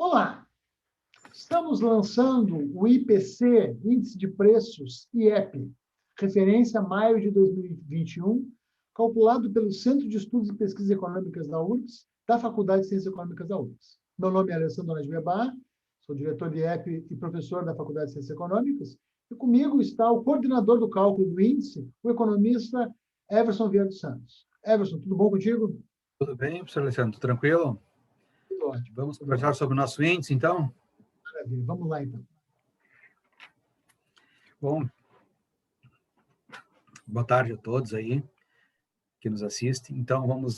Olá, estamos lançando o IPC, Índice de Preços, IEP, referência a maio de 2021, calculado pelo Centro de Estudos e Pesquisas Econômicas da URGS, da Faculdade de Ciências Econômicas da URGS. Meu nome é Alessandro Nasbebar, sou diretor de IEP e professor da Faculdade de Ciências Econômicas, e comigo está o coordenador do cálculo do índice, o economista Everson Vieira dos Santos. Everson, tudo bom contigo? Tudo bem, professor Alessandro? Tudo tranquilo? Tudo ótimo. Vamos conversar sobre o nosso índice, então? Maravilha. Vamos lá, então. Bom, boa tarde a todos aí que nos assistem. Então, vamos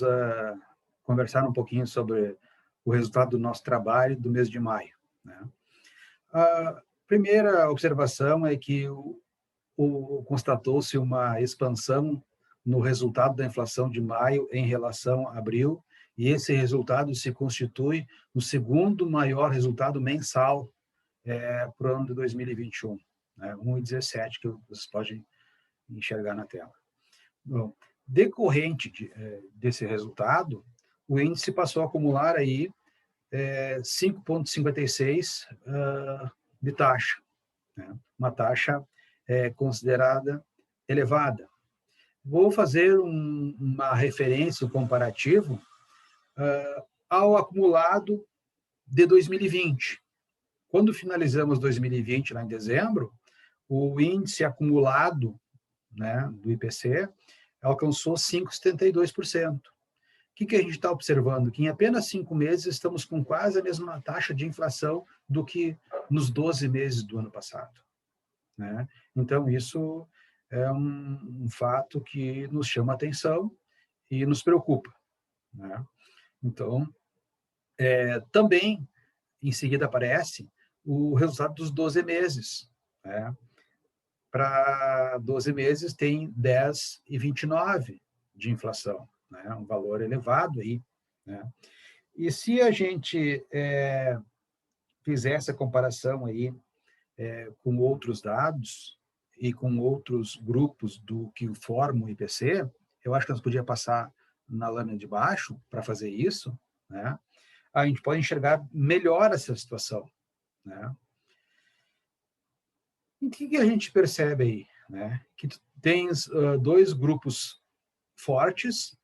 conversar um pouquinho sobre o resultado do nosso trabalho do mês de maio, né? A primeira observação é que constatou-se uma expansão no resultado da inflação de maio em relação a abril, e esse resultado se constitui no segundo maior resultado mensal para o ano de 2021, né? 1,17, que vocês podem enxergar na tela. Bom, decorrente desse resultado, o índice passou a acumular aí 5,56 de taxa, né? Uma taxa considerada elevada. Vou fazer uma referência, um comparativo ao acumulado de 2020. Quando finalizamos 2020, lá em dezembro, o índice acumulado, né, do IPC alcançou 5,72%. O que a gente está observando? Que em apenas 5 meses estamos com quase a mesma taxa de inflação do que nos 12 meses do ano passado, né? Então, isso é um fato que nos chama a atenção e nos preocupa, né? Então, também, em seguida, aparece o resultado dos 12 meses, né? Para 12 meses tem 10,29 de inflação, né? Um valor elevado aí, né? E se a gente fizer essa comparação aí com outros dados e com outros grupos do que formam o IPC, eu acho que nós podíamos passar na lâmina de baixo para fazer isso, né? A gente pode enxergar melhor essa situação, né? E o que a gente percebe aí, né? Que tu tens dois grupos fortes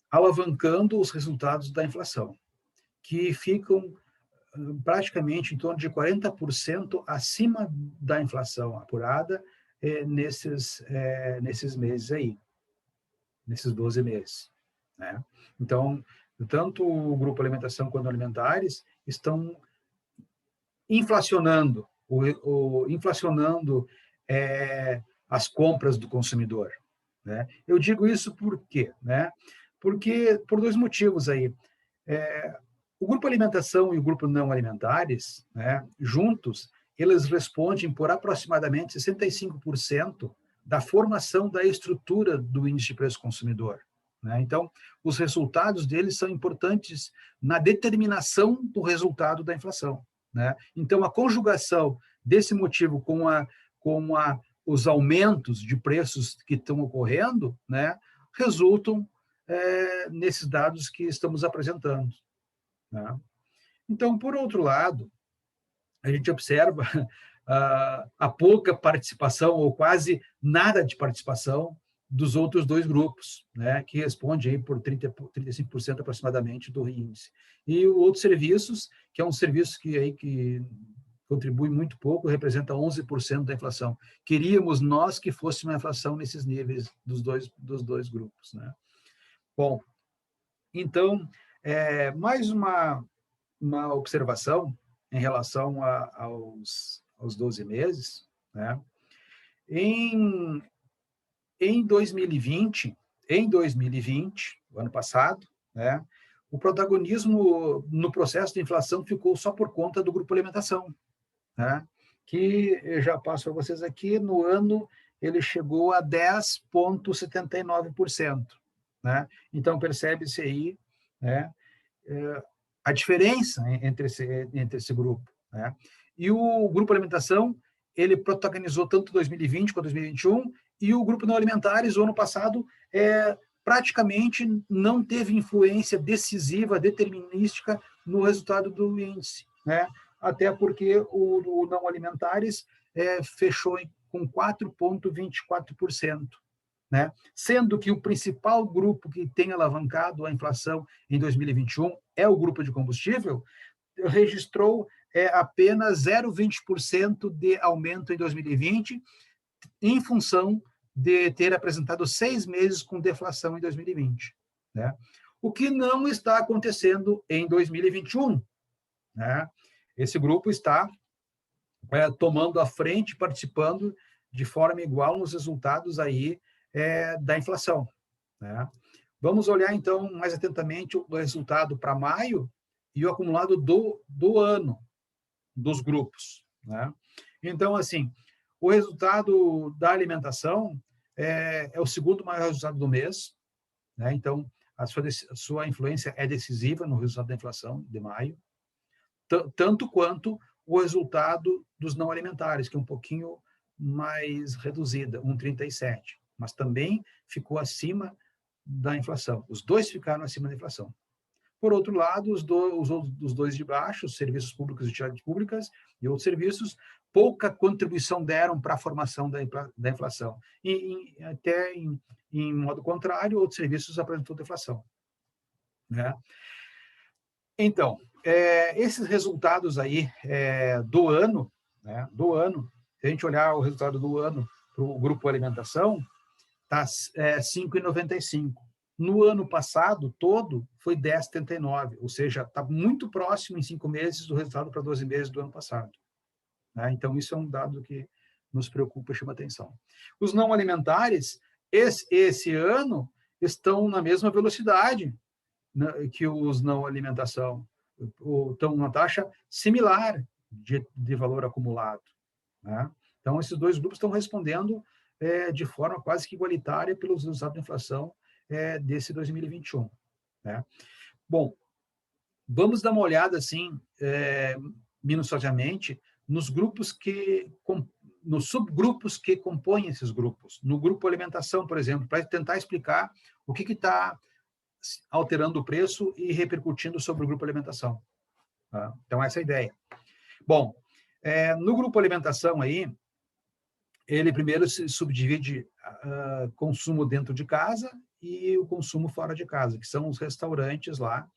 alavancando os resultados da inflação, que ficam praticamente em torno de 40% acima da inflação apurada nesses meses aí, nesses 12 meses, né? Então, tanto o grupo alimentação quanto alimentares estão inflacionando, inflacionando as compras do consumidor, né? Eu digo isso por quê, né? Porque por dois motivos aí. O grupo alimentação e o grupo não alimentares, né, juntos, eles respondem por aproximadamente 65% da formação da estrutura do índice de preço consumidor, né? Então, os resultados deles são importantes na determinação do resultado da inflação, né? Então, a conjugação desse motivo com os aumentos de preços que estão ocorrendo, né, resultam nesses dados que estamos apresentando, né? Então, por outro lado, a gente observa a pouca participação, ou quase nada de participação, dos outros dois grupos, né, que responde aí por 35% aproximadamente do índice. E o outros serviços, que é um serviço que contribui muito pouco, representa 11% da inflação. Queríamos nós que fosse uma inflação nesses níveis dos dois grupos, né? Bom, então, mais uma observação em relação aos 12 meses, né? Em 2020, o ano passado, né, o protagonismo no processo de inflação ficou só por conta do grupo alimentação, né, que eu já passo para vocês aqui, no ano ele chegou a 10,79%, né? Então, percebe-se aí, né, a diferença entre esse grupo, né? E o grupo alimentação, ele protagonizou tanto 2020 quanto 2021, e o grupo não alimentares, o ano passado, praticamente não teve influência decisiva, determinística no resultado do índice, né? Até porque o não alimentares fechou com 4,24%, né? Sendo que o principal grupo que tem alavancado a inflação em 2021 é o grupo de combustível, registrou apenas 0,20% de aumento em 2020, em função de ter apresentado 6 meses com deflação em 2020, né? O que não está acontecendo em 2021, né? Esse grupo está tomando a frente, participando de forma igual nos resultados aí da inflação, né? Vamos olhar, então, mais atentamente o resultado para maio e o acumulado do ano dos grupos, né? Então, assim, o resultado da alimentação é o segundo maior resultado do mês, né? Então, a sua influência é decisiva no resultado da inflação de maio, tanto quanto o resultado dos não alimentares, que é um pouquinho mais reduzida, 1,37, mas também ficou acima da inflação. Os dois ficaram acima da inflação. Por outro lado, os dois de baixo, os serviços públicos e utilidades públicas e outros serviços, pouca contribuição deram para a formação da inflação. Até em modo contrário, outros serviços apresentou deflação, né? Então, esses resultados aí do ano, né, se a gente olhar o resultado do ano para o grupo alimentação, está 5,95. No ano passado todo, foi 10,79, ou seja, está muito próximo em 5 meses do resultado para 12 meses do ano passado, né? Então, isso é um dado que nos preocupa e chama atenção. Os não alimentares, esse ano, estão na mesma velocidade, né, que os não alimentação, estão numa taxa similar de valor acumulado, né? Então, esses dois grupos estão respondendo de forma quase que igualitária pelos resultados da inflação desse 2021, né? Bom, vamos dar uma olhada, assim, minuciosamente, nos subgrupos que compõem esses grupos. No grupo alimentação, por exemplo, para tentar explicar o que está alterando o preço e repercutindo sobre o grupo alimentação, tá? Então, essa é a ideia. Bom, no grupo alimentação aí, ele primeiro se subdivide consumo dentro de casa e o consumo fora de casa, que são os restaurantes lá,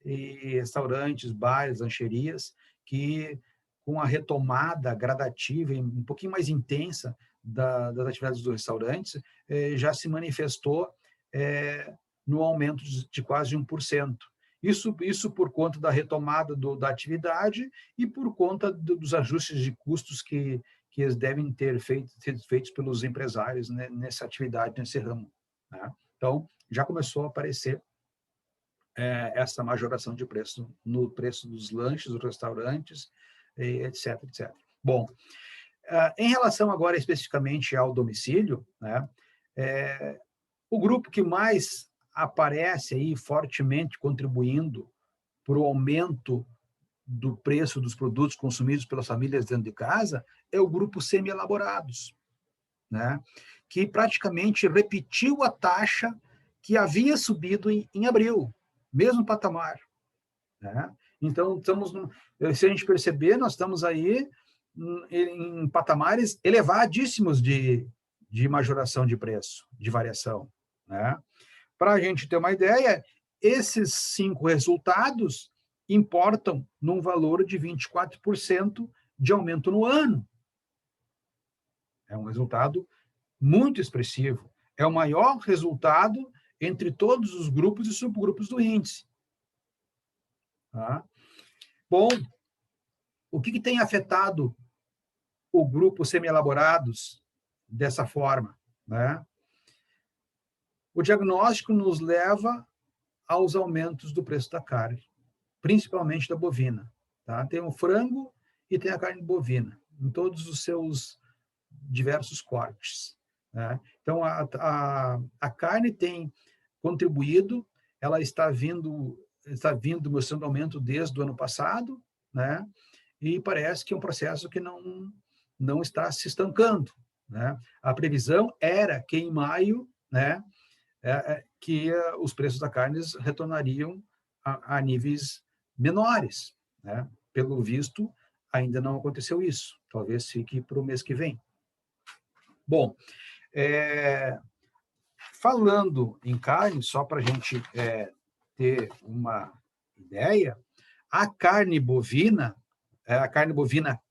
e restaurantes, bares, lancherias, que com a retomada gradativa e um pouquinho mais intensa das atividades dos restaurantes, já se manifestou no aumento de quase 1%. Isso por conta da retomada da atividade e por conta dos ajustes de custos que eles devem ter sido feitos pelos empresários, né, nessa atividade, nesse ramo, né? Então, já começou a aparecer essa majoração de preço no preço dos lanches, dos restaurantes, etc, etc. Bom, em relação agora especificamente ao domicílio, né, o grupo que mais aparece aí fortemente contribuindo para o aumento do preço dos produtos consumidos pelas famílias dentro de casa é o grupo semi-elaborados, né, que praticamente repetiu a taxa que havia subido em abril, mesmo patamar, né? Então, se a gente perceber, nós estamos aí em patamares elevadíssimos de majoração de preço, de variação, né? Para a gente ter uma ideia, esses 5 resultados importam num valor de 24% de aumento no ano. É um resultado muito expressivo. É o maior resultado entre todos os grupos e subgrupos do índice, tá? Bom, o que tem afetado o grupo semi-elaborados dessa forma, né? O diagnóstico nos leva aos aumentos do preço da carne, principalmente da bovina, tá? Tem o frango e tem a carne bovina, em todos os seus diversos cortes, né? Então, a carne tem contribuído, ela está vindo mostrando aumento desde o ano passado, né? E parece que é um processo que não está se estancando, né? A previsão era que em maio, né, que os preços da carne retornariam a níveis menores, né? Pelo visto, ainda não aconteceu isso. Talvez fique para o mês que vem. Bom, falando em carne, só para a gente ter uma ideia, a carne bovina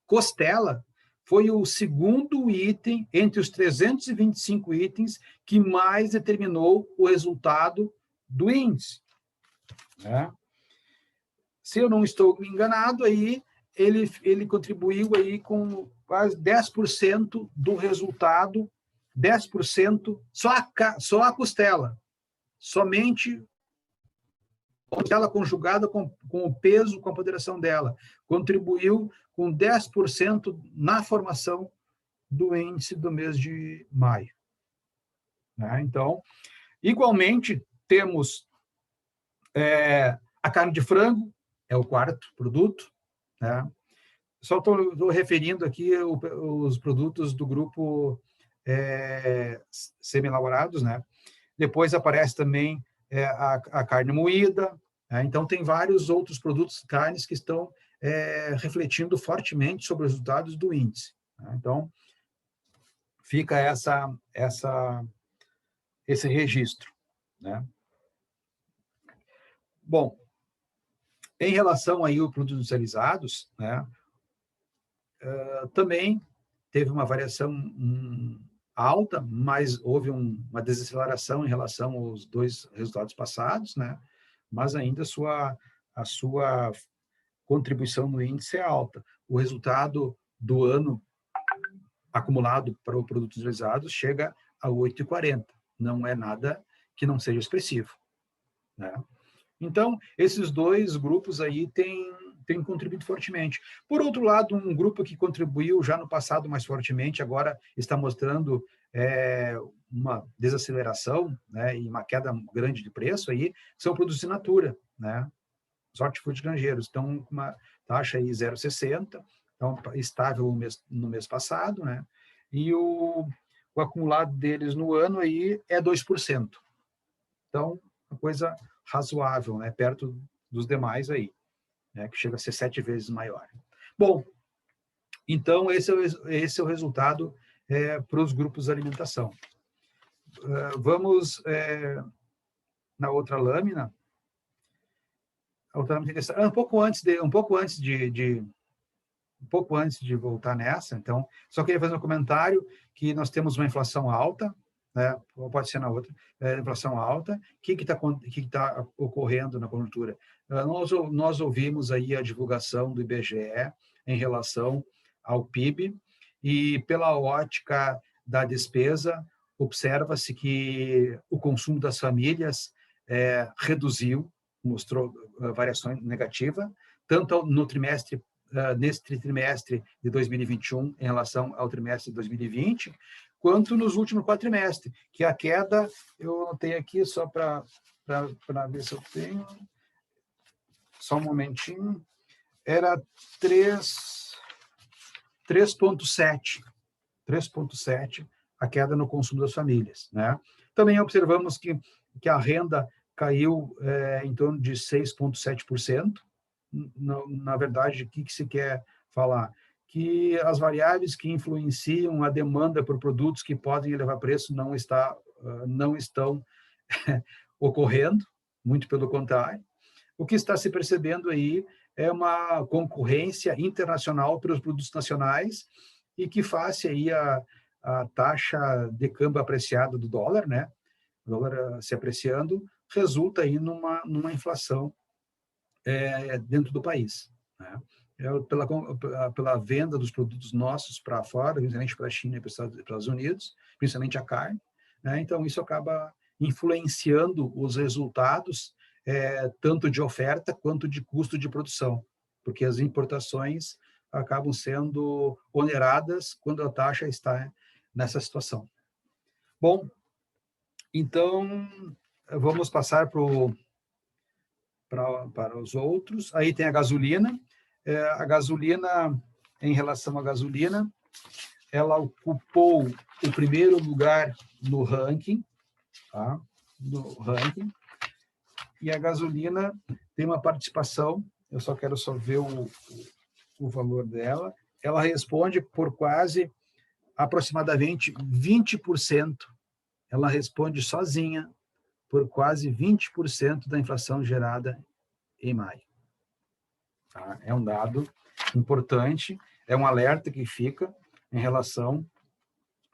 costela, foi o segundo item, entre os 325 itens, que mais determinou o resultado do índice. Né? Se eu não estou enganado, aí ele contribuiu aí com quase 10% do resultado, 10% só a costela, somente a costela conjugada com o peso, com a ponderação dela, contribuiu com 10% na formação do índice do mês de maio. Né? Então, igualmente, temos a carne de frango, é o quarto produto. Né? Só estou referindo aqui os produtos do grupo semi-elaborados. Né? Depois aparece também a carne moída. Né? Então, tem vários outros produtos, carnes, que estão refletindo fortemente sobre os resultados do índice. Né? Então, fica esse registro. Né? Bom, em relação aí aos produtos industrializados, né, também teve uma variação alta, mas houve uma desaceleração em relação aos dois resultados passados, né? Mas ainda a sua contribuição no índice é alta. O resultado do ano acumulado para o produto industrializado chega a 8,40. Não é nada que não seja expressivo. Né? Então, esses dois grupos aí têm contribuído fortemente. Por outro lado, um grupo que contribuiu já no passado mais fortemente, agora está mostrando uma desaceleração, né, e uma queda grande de preço, aí, são produtos in natura, né? Os hortifruti granjeiros estão com uma taxa aí 0,60, então estável no mês passado, né? E o acumulado deles no ano aí é 2%. Então, uma coisa razoável, né? Perto dos demais aí, né? Que chega a ser 7 vezes maior. Bom, então esse é o resultado para os grupos de alimentação. Vamos na outra lâmina. Um pouco antes de voltar nessa, então, só queria fazer um comentário que nós temos uma inflação alta, né? Ou pode ser na outra, inflação alta. O que está ocorrendo na conjuntura? Nós ouvimos aí a divulgação do IBGE em relação ao PIB, e pela ótica da despesa, observa-se que o consumo das famílias reduziu, mostrou variação negativa, tanto no trimestre, nesse trimestre de 2021 em relação ao trimestre de 2020, quanto nos últimos 4 trimestres, que a queda, eu anotei aqui só para ver se eu tenho, só um momentinho, era 3,7 a queda no consumo das famílias. Né? Também observamos que a renda caiu em torno de 6,7%. Na verdade, o que se quer falar? Que as variáveis que influenciam a demanda por produtos que podem elevar preço não estão ocorrendo, muito pelo contrário. O que está se percebendo aí é uma concorrência internacional pelos produtos nacionais, e que face aí a taxa de câmbio apreciada do dólar, né? O dólar se apreciando, resulta aí numa inflação dentro do país. Né? Pela venda dos produtos nossos para fora, principalmente para a China e para os Estados Unidos, principalmente a carne. Né? Então, isso acaba influenciando os resultados, tanto de oferta quanto de custo de produção, porque as importações acabam sendo oneradas quando a taxa está nessa situação. Bom, então, vamos passar para os outros. Aí tem a gasolina. A gasolina, em relação à gasolina, ela ocupou o primeiro lugar no ranking, tá? E a gasolina tem uma participação eu só quero ver o valor dela. Ela responde por quase, aproximadamente 20%. Ela responde sozinha por quase 20% da inflação gerada em maio. Tá? É um dado importante, é um alerta que fica em relação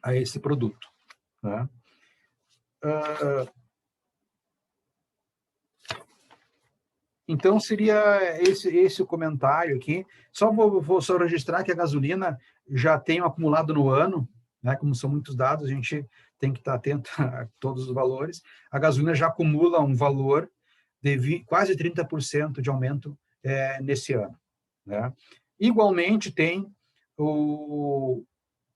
a esse produto. Tá? Então, seria esse o comentário aqui. Só vou só registrar que a gasolina já tem acumulado no ano, né? Como são muitos dados, a gente tem que estar atento a todos os valores. A gasolina já acumula um valor de quase 30% de aumento nesse ano. Né? Igualmente, tem o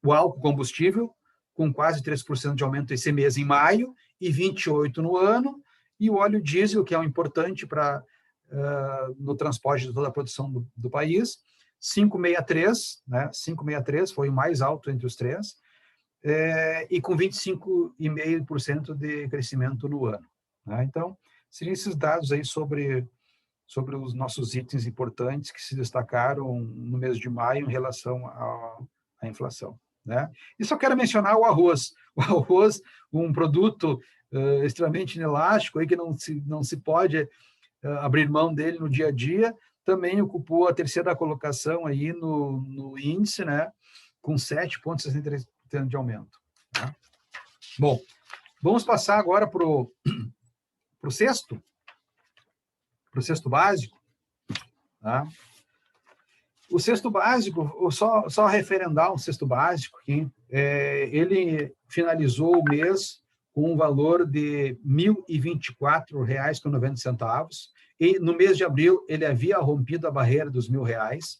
álcool combustível, com quase 3% de aumento esse mês em maio, e 28% no ano, e o óleo diesel, que é um importante para no transporte de toda a produção do país, 5,63, né? 5,63 foi o mais alto entre os três, e com 25,5% de crescimento no ano. Né? Então, seriam esses dados aí sobre os nossos itens importantes que se destacaram no mês de maio em relação à inflação. Né? E só quero mencionar o arroz. O arroz, um produto extremamente inelástico, aí que não se pode abrir mão dele no dia a dia, também ocupou a terceira colocação aí no índice, né, com 7,63% de aumento. Tá? Bom, vamos passar agora para o sexto básico. Tá? O cesto básico, só referendar o cesto básico, aqui, ele finalizou o mês com um valor de R$ 1.024,90, e no mês de abril ele havia rompido a barreira dos R$ 1.000,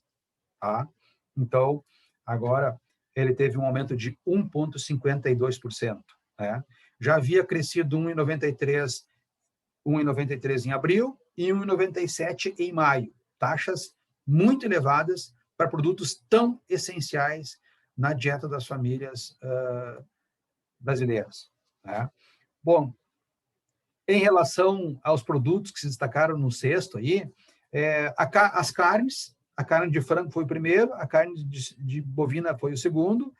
tá? Então, agora ele teve um aumento de 1,52%. Né? Já havia crescido 1,93 em abril e 1,97 em maio, taxas muito elevadas para produtos tão essenciais na dieta das famílias brasileiras. Né? Bom, em relação aos produtos que se destacaram no cesto aí, as carnes, a carne de frango foi o primeiro, a carne de bovina foi o segundo.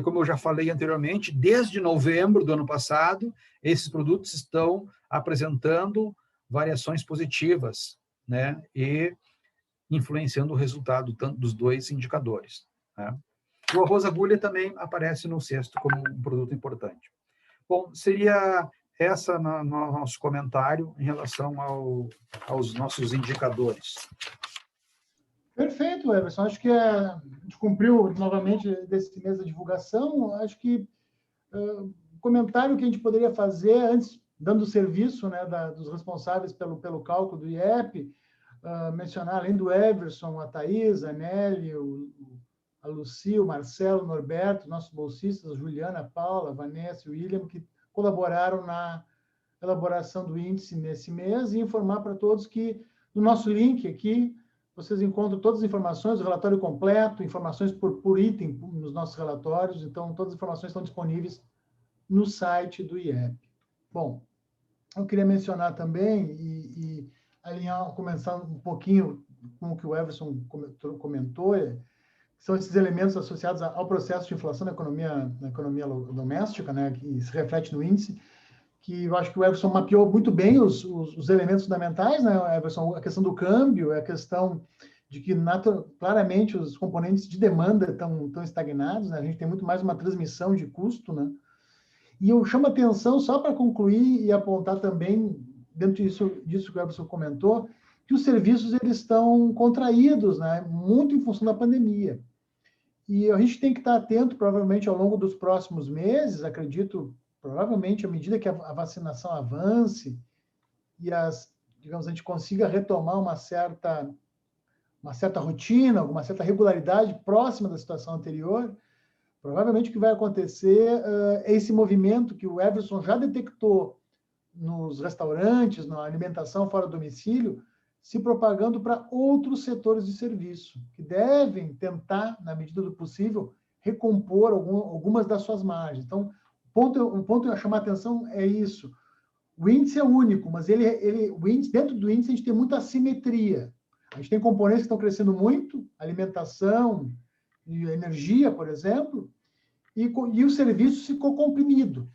Como eu já falei anteriormente, desde novembro do ano passado, esses produtos estão apresentando variações positivas, né? E influenciando o resultado tanto dos dois indicadores. Né? O arroz agulha também aparece no cesto como um produto importante. Bom, seria essa no nosso comentário em relação aos nossos indicadores. Perfeito, Everson. Acho que a gente cumpriu novamente desse mês da divulgação. Acho que o comentário que a gente poderia fazer antes, dando o serviço, né, dos responsáveis pelo cálculo do IEP, mencionar, além do Everson, a Thaís, a Nelly, a Lucy, o Marcelo, o Norberto, nossos bolsistas, a Juliana, a Paula, a Vanessa e o William, que colaboraram na elaboração do índice nesse mês, e informar para todos que no nosso link aqui vocês encontram todas as informações, o relatório completo, informações por item nos nossos relatórios, então todas as informações estão disponíveis no site do IEP. Bom, eu queria mencionar também e alinhar, começar um pouquinho com o que o Everson comentou, são esses elementos associados ao processo de inflação na economia doméstica, né, que se reflete no índice, que eu acho que o Everson mapeou muito bem os elementos fundamentais, né, Everson? A questão do câmbio, a questão de que claramente os componentes de demanda estão estagnados, né? A gente tem muito mais uma transmissão de custo, né? E eu chamo a atenção, só para concluir e apontar também, dentro disso que o Everson comentou, que os serviços eles estão contraídos, né? Muito em função da pandemia. E a gente tem que estar atento, provavelmente, ao longo dos próximos meses, acredito, provavelmente, à medida que a vacinação avance e digamos, a gente consiga retomar uma certa rotina, uma certa regularidade próxima da situação anterior, provavelmente o que vai acontecer é esse movimento que o Everson já detectou nos restaurantes, na alimentação fora do domicílio, se propagando para outros setores de serviço, que devem tentar, na medida do possível, recompor algumas das suas margens. Então, um ponto a chamar a atenção é isso. O índice é único, mas o índice, dentro do índice a gente tem muita assimetria. A gente tem componentes que estão crescendo muito, alimentação e energia, por exemplo, e o serviço ficou comprimido.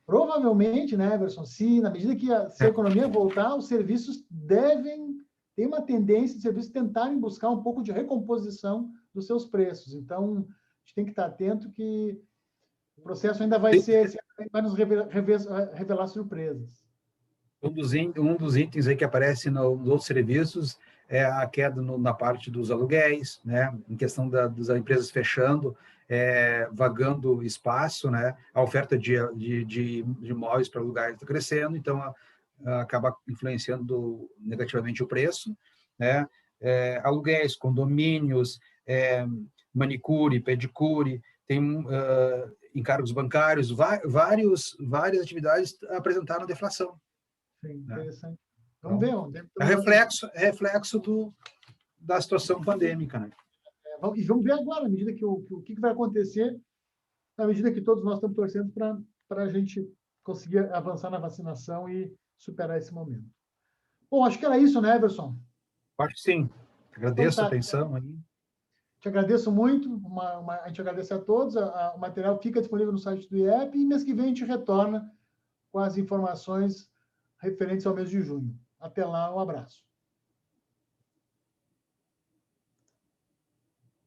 Provavelmente, né, Everson, se na medida que se a economia voltar, os serviços tem uma tendência de serviços tentarem buscar um pouco de recomposição dos seus preços. Então, a gente tem que estar atento que o processo ainda vai nos revelar surpresas. Um dos itens aí que aparece nos outros serviços é a queda na parte dos aluguéis, né? Em questão das empresas fechando, vagando espaço, né? A oferta de imóveis para alugar está crescendo, então acaba influenciando negativamente o preço, né? Aluguéis, condomínios, manicure, pedicure, tem encargos bancários, várias atividades apresentaram deflação. Sim, interessante. Vamos ver onde. É reflexo da situação pandêmica, né? E vamos ver agora, à medida que o que vai acontecer, na medida que todos nós estamos torcendo para a gente conseguir avançar na vacinação e superar esse momento. Bom, acho que era isso, né, Everson? Acho que sim. Agradeço a atenção aí. Te agradeço muito, a gente agradece a todos, o material fica disponível no site do IEP e mês que vem a gente retorna com as informações referentes ao mês de junho. Até lá, um abraço.